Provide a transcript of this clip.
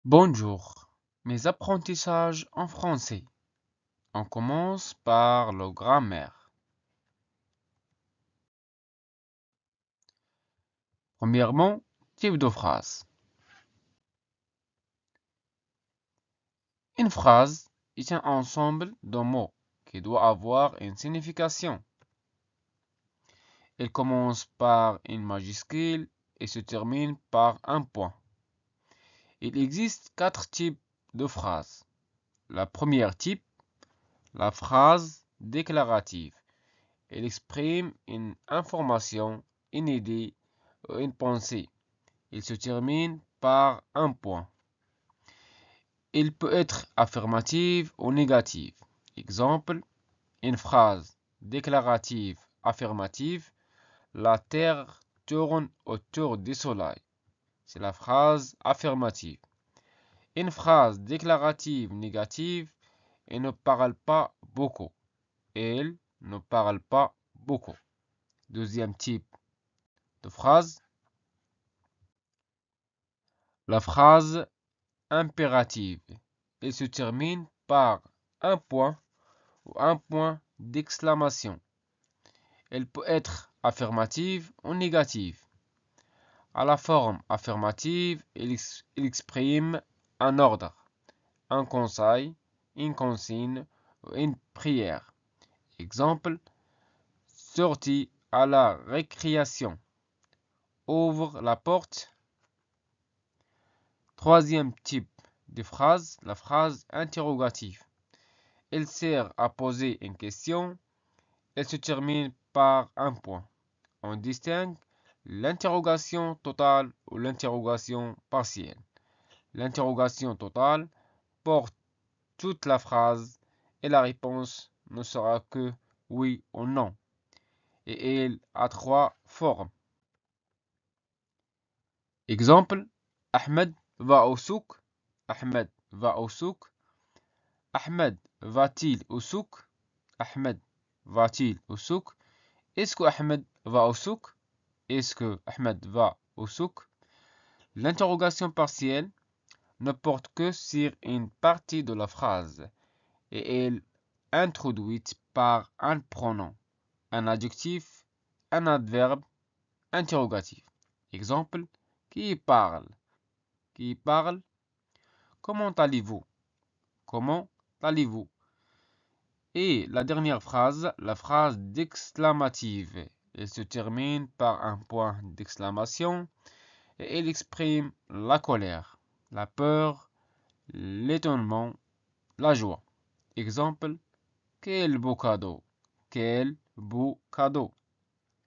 Bonjour, mes apprentissages en français. On commence par le grammaire. Premièrement, type de phrase. Une phrase est un ensemble de mots qui doit avoir une signification. Elle commence par une majuscule et se termine par un point. Il existe 4 types de phrases. La première type, la phrase déclarative. Elle exprime une information, une idée ou une pensée. Il se termine par un point. Il peut être affirmative ou négative. Exemple, une phrase déclarative affirmative. La Terre tourne autour du Soleil. C'est la phrase affirmative. Une phrase déclarative négative. Il ne parle pas beaucoup. Elle ne parle pas beaucoup. Deuxième type de phrase. La phrase impérative. Elle se termine par un point ou un point d'exclamation. Elle peut être affirmative ou négative. À la forme affirmative, elle exprime un ordre, un conseil, une consigne ou une prière. Exemple, sortie à la récréation. Ouvre la porte. Troisième type de phrase, la phrase interrogative. Elle sert à poser une question. Elle se termine par un point. On distingue l'interrogation totale ou l'interrogation partielle. L'interrogation totale porte toute la phrase et la réponse ne sera que oui ou non. Et elle a 3 formes. Exemple, Ahmed va au souk. Ahmed va au souk. Ahmed va-t-il au souk? Ahmed va-t-il au souk? Est-ce que Ahmed va au souk? Est-ce que Ahmed va au souk? L'interrogation partielle ne porte que sur une partie de la phrase et est introduite par un pronom, un adjectif, un adverbe interrogatif. Exemple, qui parle? Qui parle? Comment allez-vous? Comment allez-vous? Et la dernière phrase, la phrase d'exclamative. Elle se termine par un point d'exclamation et elle exprime la colère, la peur, l'étonnement, la joie. Exemple, quel beau cadeau! Quel beau cadeau!